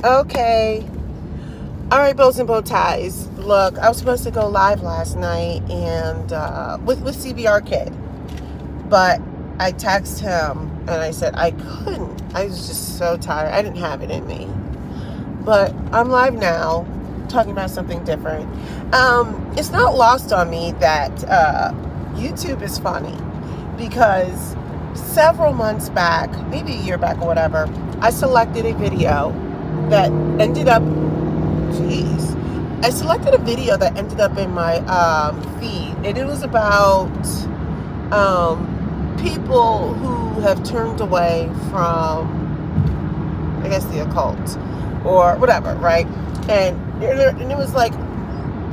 Okay. All right, bows and bow ties. Look, I was supposed to go live last night and with CBR Kid, but I texted him and I said I couldn't. I was just so tired. I didn't have it in me. But I'm live now, talking about something different. It's not lost on me that YouTube is funny because several months back, maybe a year back or whatever, I selected a video that ended up, I selected a video that ended up in my feed, and it was about people who have turned away from, I guess, the occult or whatever, right? And it was like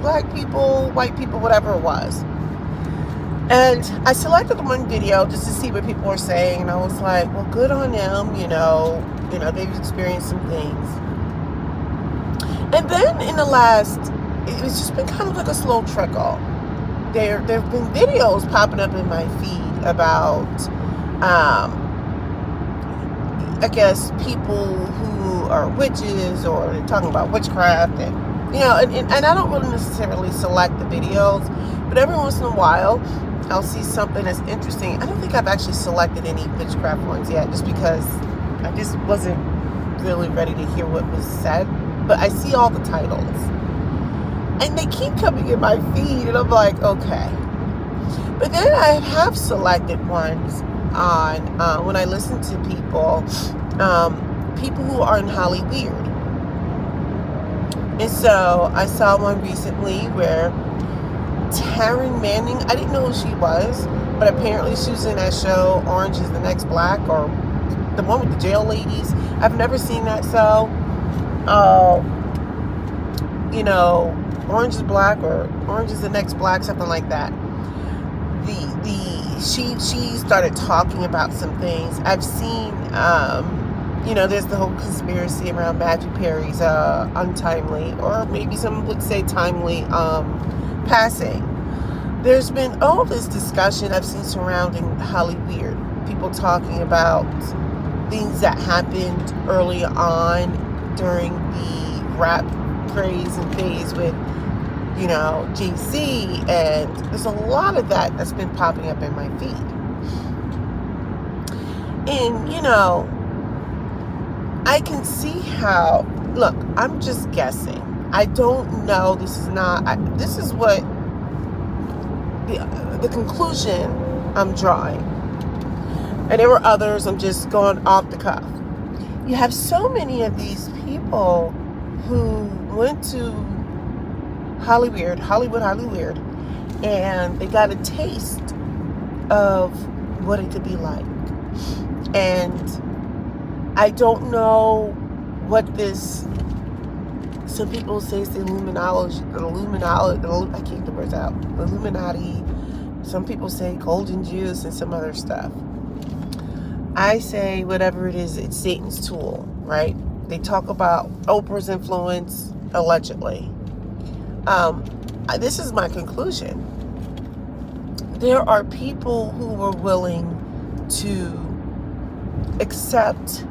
black people, white people, whatever it was. And I selected the one video just to see what people were saying, and I was like, well, good on them, they've experienced some things. And then in the last, it's just been kind of like a slow trickle. There have been videos popping up in my feed about, I guess, people who are witches, or they're talking about witchcraft, and and I don't really necessarily select the videos, but every once in a while I'll see something that's interesting. I don't think I've actually selected any witchcraft ones yet, just because I just wasn't really ready to hear what was said. But I see all the titles, and they keep coming in my feed, and I'm like, okay. But then I have selected ones on when I listen to people who are in HollyWEIRD. And so I saw one recently where Taryn Manning, I didn't know who she was, but apparently she was in that show Orange is the Next Black, or the one with the jail ladies. I've never seen that show. Orange is Black or Orange is the Next Black, something like that. She started talking about some things. I've seen, there's the whole conspiracy around Matthew Perry's untimely, or maybe some would say timely, passing. There's been all this discussion I've seen surrounding HollyWEIRD. People talking about things that happened early on during the rap craze and phase with, Jay-Z, and there's a lot of that's been popping up in my feed. And, I can see how, look, I'm just guessing. I don't know. This is what the conclusion I'm drawing. And there were others. I'm just going off the cuff. You have so many of these people who went to Hollywood, and they got a taste of what it could be like. And I don't know what this, some people say it's the Illuminati, I can't get the words out, Illuminati, some people say golden juice and some other stuff. I say whatever it is, it's Satan's tool, right? They talk about Oprah's influence, allegedly. This is my conclusion. There are people who were willing to accept,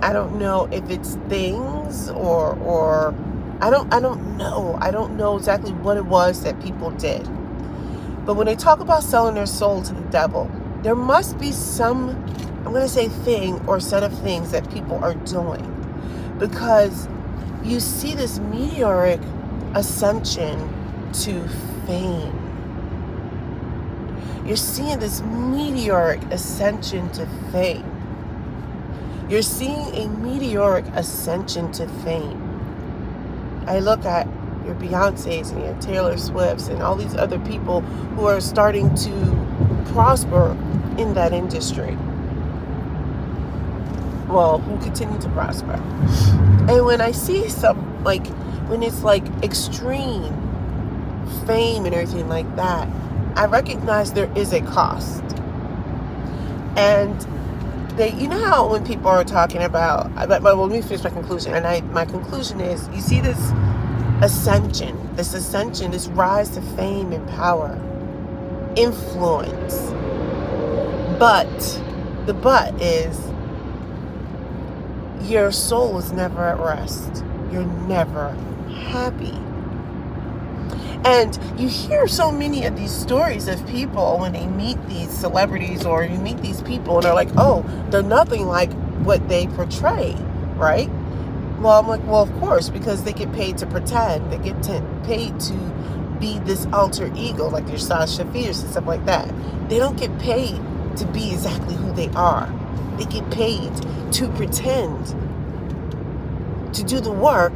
I don't know if it's things or I don't know. I don't know exactly what it was that people did. But when they talk about selling their soul to the devil, there must be some, I'm going to say thing or set of things that people are doing, because you see this meteoric ascension to fame. You're seeing this meteoric ascension to fame. You're seeing a meteoric ascension to fame. I look at your Beyoncés and your Taylor Swifts and all these other people who are starting to prosper in that industry. Well, who continue to prosper. And when I see some, when it's extreme fame and everything like that, I recognize there is a cost. And how when people are talking about, let me finish my conclusion. And my conclusion is, you see this ascension, this rise to fame and power, influence. But the but is, your soul is never at rest. You're never happy. And you hear so many of these stories of people when they meet these celebrities, or you meet these people and they're like, oh, they're nothing like what they portray, right? Well, I'm like, well, of course, because they get paid to pretend. They get paid to be this alter ego, like your Sasha Fierce and stuff like that. They don't get paid to be exactly who they are. They get paid to pretend, to do the work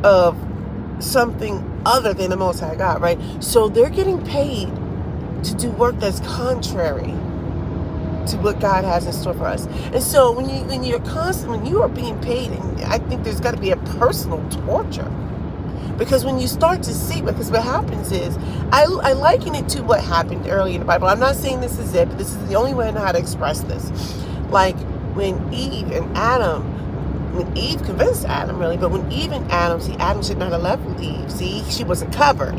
of something other than the Most High God, right? So they're getting paid to do work that's contrary to what God has in store for us. And so when you are being paid, and I think there's got to be a personal torture, because when you start to see, because what happens is, I liken it to what happened early in the Bible. I'm not saying this is it, but this is the only way I know how to express this. Like when Eve convinced Adam, really, but when Eve and Adam, see, Adam should not have left with Eve. See, she wasn't covered.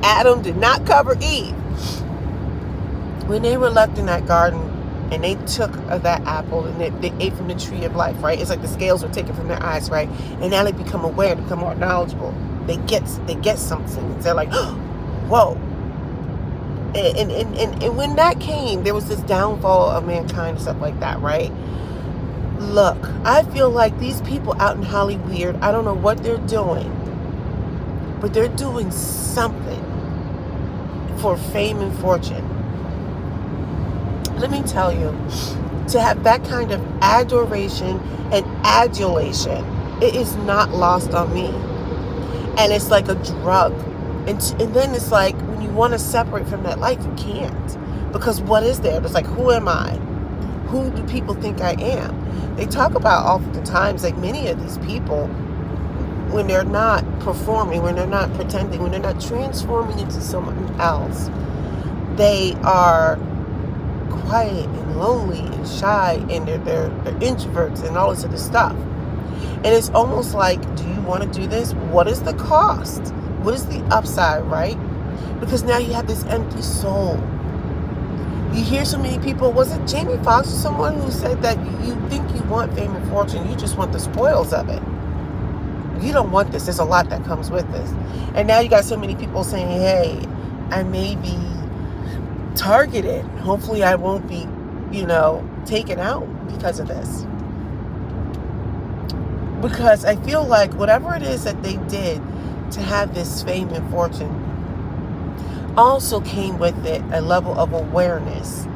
Adam did not cover Eve. When they were left in that garden and they took that apple and they ate from the tree of life, right? It's like the scales were taken from their eyes, right? And now they become aware, become more knowledgeable. They get something. They're like, oh, whoa. And when that came, there was this downfall of mankind and stuff like that, right? Look, I feel like these people out in HollyWEIRD, I don't know what they're doing, but they're doing something for fame and fortune. Let me tell you, to have that kind of adoration and adulation, it is not lost on me. And it's like a drug. And then it's like, when you want to separate from that life, you can't. Because what is there? It's like, who am I? Who do people think I am? They talk about oftentimes, like many of these people, when they're not performing, when they're not pretending, when they're not transforming into someone else, they are quiet and lonely and shy, and they're introverts and all this other stuff. And it's almost like, do you want to do this? What is the cost? What is the upside, right? Because now you have this empty soul. You hear so many people, was it Jamie Foxx or someone who said that you think you want fame and fortune, you just want the spoils of it. You don't want this. There's a lot that comes with this. And now you got so many people saying, hey, I may be targeted. Hopefully I won't be, taken out because of this. Because I feel like whatever it is that they did to have this fame and fortune also came with it a level of awareness.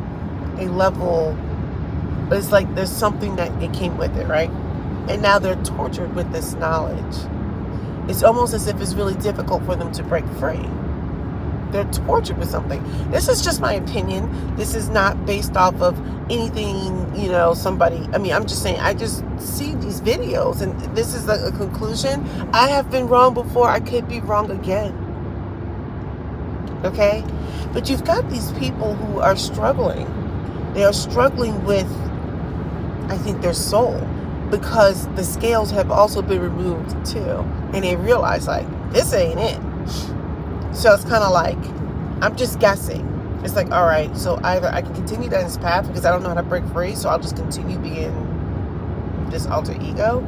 It's like there's something that it came with it, right? And now they're tortured with this knowledge. It's almost as if it's really difficult for them to break free. They're tortured with something. This is just my opinion. This is not based off of anything, I'm just saying, I just see these videos and this is a conclusion. I have been wrong before. I could be wrong again. Okay? But you've got these people who are struggling. They are struggling with, I think, their soul, because the scales have also been removed too. And they realize, like, this ain't it. So it's kind of like, I'm just guessing. It's like, all right, so either I can continue down this path because I don't know how to break free, so I'll just continue being this alter ego,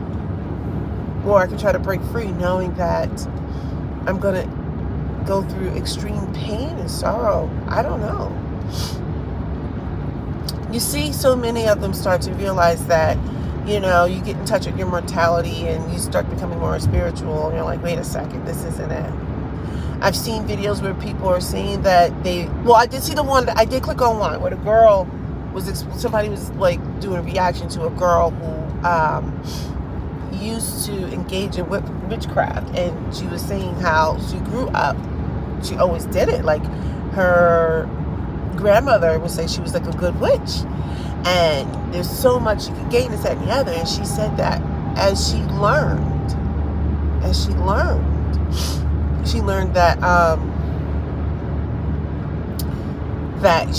or I can try to break free knowing that I'm going to go through extreme pain and sorrow. I don't know. You see so many of them start to realize that, you get in touch with your mortality and you start becoming more spiritual, and you're like, wait a second, this isn't it. I've seen videos where people are saying that I did see the one that I did click on one where the girl somebody was like doing a reaction to a girl who used to engage in witchcraft, and she was saying how she grew up, she always did it. Like her grandmother would say she was like a good witch, and there's so much you could gain, this, that, and the other. And she said that as she learned that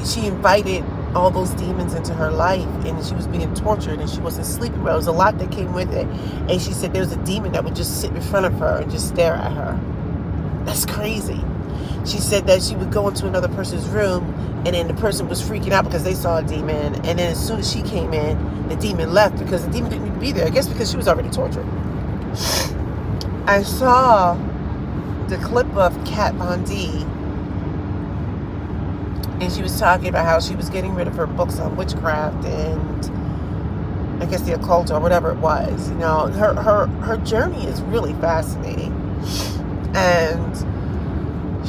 she invited all those demons into her life, and she was being tortured and she wasn't sleeping well. There was a lot that came with it. And she said there was a demon that would just sit in front of her and just stare at her. That's crazy. She said that she would go into another person's room And then the person was freaking out because they saw a demon. And then as soon as she came in, the demon left because the demon didn't need to be there. I guess because she was already tortured. I saw the clip of Kat Von D, and she was talking about how she was getting rid of her books on witchcraft and I guess the occult or whatever it was. You know, her journey is really fascinating. And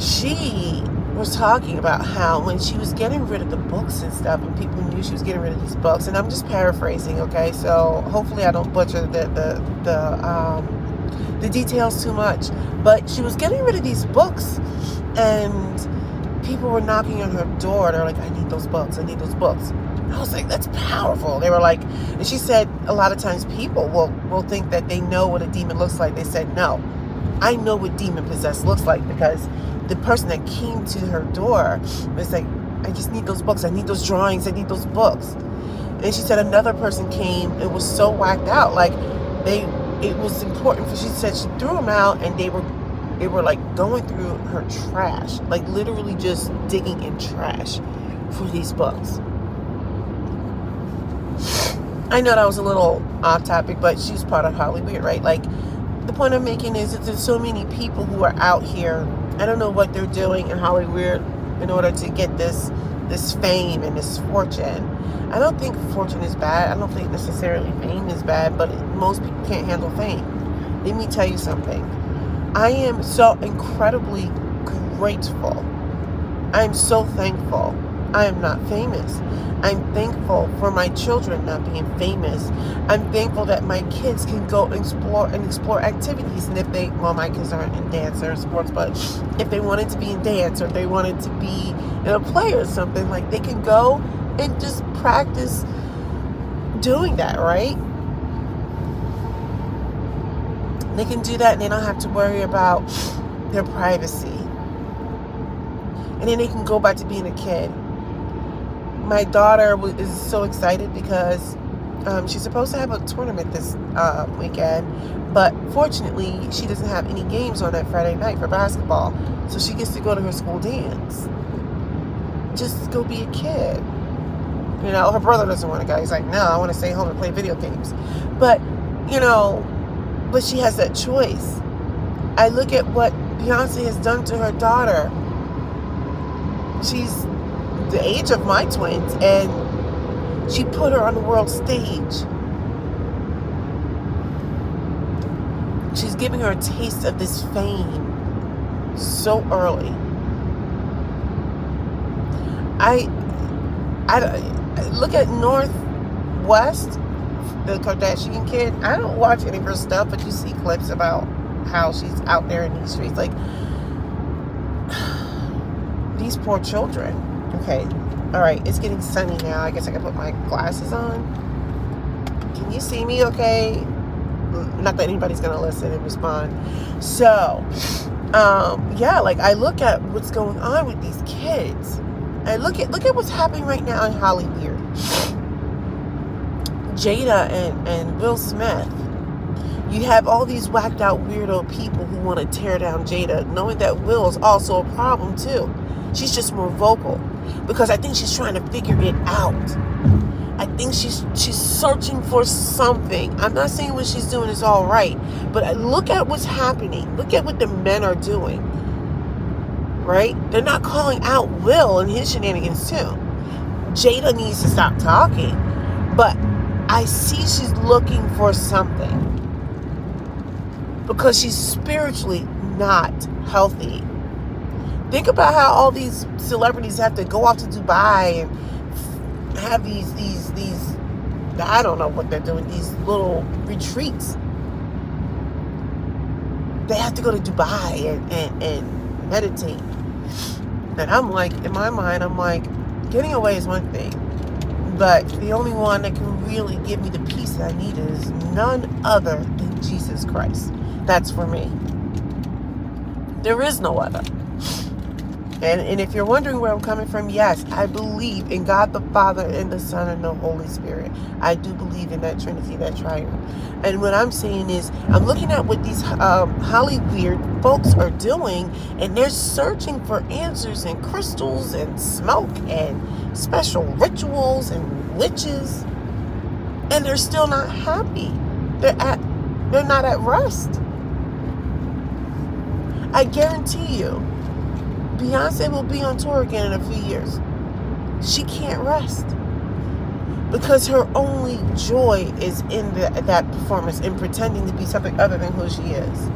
she was talking about how when she was getting rid of the books and stuff, and people knew she was getting rid of these books, and I'm just paraphrasing, okay? So hopefully I don't butcher the details too much. But she was getting rid of these books, and people were knocking on her door. They're like, I need those books. I need those books. I was like, that's powerful. They were like, and she said a lot of times people will think that they know what a demon looks like. They said, no, I know what demon possessed looks like, because the person that came to her door was like, I just need those books. I need those drawings. I need those books. And she said another person came and was so whacked out. Like it was important for, she said she threw them out, and they were like going through her trash, like literally just digging in trash for these books. I know that was a little off topic, but she's part of HollyWEIRD, right? Like, the point I'm making is that there's so many people who are out here. I don't know what they're doing in HollyWEIRD in order to get this fame and this fortune. I don't think fortune is bad. I don't think necessarily fame is bad, but most people can't handle fame. Let me tell you something. I am so incredibly grateful. I am so thankful I am not famous. I'm thankful for my children not being famous. I'm thankful that my kids can go explore activities. And if they, well, my kids aren't in dance or sports, but if they wanted to be in dance, or if they wanted to be in a play or something, like, they can go and just practice doing that, right? They can do that, and they don't have to worry about their privacy. And then they can go back to being a kid. My daughter is so excited because she's supposed to have a tournament this weekend, but fortunately she doesn't have any games on that Friday night for basketball, so she gets to go to her school dance. Just go be a kid. You know, her brother doesn't want to go. He's like, no, I want to stay home and play video games. But, you know, but she has that choice. I look at what Beyonce has done to her daughter. She's the age of my twins, and she put her on the world stage. She's giving her a taste of this fame so early. I look at Northwest, the Kardashian kid. I don't watch any of her stuff, but you see clips about how she's out there in these streets. Like, these poor children. Okay, all right, it's getting sunny now. I guess I can put my glasses on. Can you see me okay? Not that anybody's gonna listen and respond. So, yeah, like, I look at what's going on with these kids. And look at what's happening right now in HollyWEIRD. Jada and Will Smith. You have all these whacked out weirdo people who want to tear down Jada, knowing that Will is also a problem too. She's just more vocal because I think she's trying to figure it out. I think she's searching for something. I'm not saying what she's doing is all right, but look at what's happening. Look at what the men are doing. Right? They're not calling out Will and his shenanigans too. Jada needs to stop talking. But I see she's looking for something. Because she's spiritually not healthy. Think about how all these celebrities have to go off to Dubai and have these I don't know what they're doing, these little retreats. They have to go to Dubai and meditate. And I'm like, in my mind, I'm like, getting away is one thing, but the only one that can really give me the peace that I need is none other than Jesus Christ. That's for me. There is no other. And if you're wondering where I'm coming from, yes, I believe in God the Father and the Son and the Holy Spirit. I do believe in that Trinity, that triune. And what I'm saying is, I'm looking at what these HollyWEIRD folks are doing, and they're searching for answers and crystals and smoke and special rituals and witches, and they're still not happy. They're not at rest. I guarantee you, Beyonce will be on tour again in a few years. She can't rest because her only joy is in that performance, in pretending to be something other than who she is.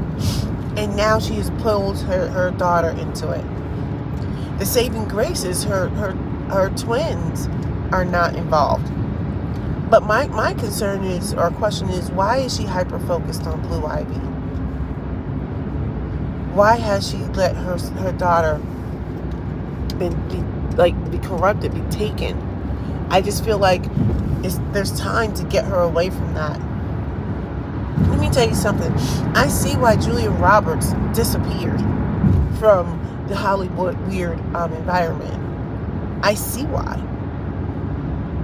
And now she has pulled her daughter into it. The saving grace is her twins are not involved. But my concern is, or question is, why is she hyper-focused on Blue Ivy? Why has she let her daughter be corrupted, be taken? I just feel like there's time to get her away from that. Let me tell you something. I see why Julia Roberts disappeared from the HollyWEIRD environment. I see why.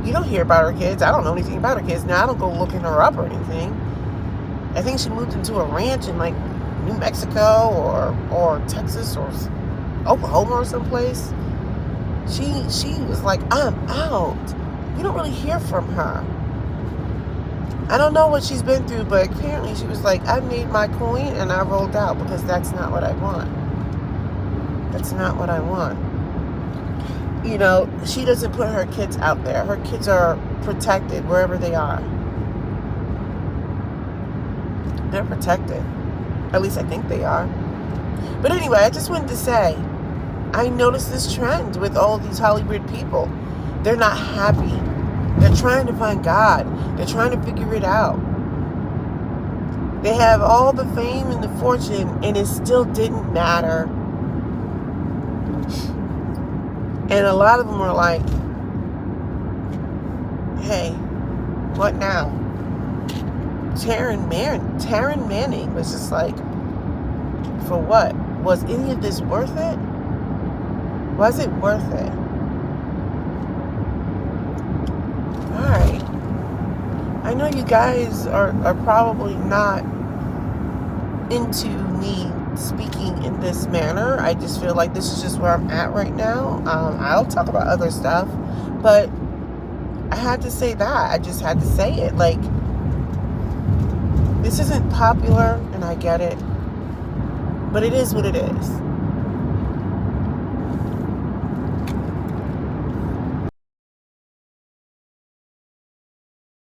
You don't hear about her kids. I don't know anything about her kids. Now, I don't go looking her up or anything. I think she moved into a ranch in like New Mexico or Texas or Oklahoma or someplace. She was like, I'm out. You don't really hear from her. I don't know what she's been through, but apparently she was like, I made my coin and I rolled out because that's not what I want. That's not what I want. You know, she doesn't put her kids out there. Her kids are protected wherever they are. They're protected. At least I think they are. But anyway, I just wanted to say, I noticed this trend with all these HollyWEIRD people. They're not happy. They're trying to find God. They're trying to figure it out. They have all the fame and the fortune, and it still didn't matter. And a lot of them are like, hey, what now? Taryn Manning was just like, for what? Was any of this worth it? Was it worth it? Alright. I know you guys are probably not into me speaking in this manner. I just feel like this is just where I'm at right now. I'll talk about other stuff, but I had to say that. I just had to say it. Like, this isn't popular, and I get it, but it is what it is.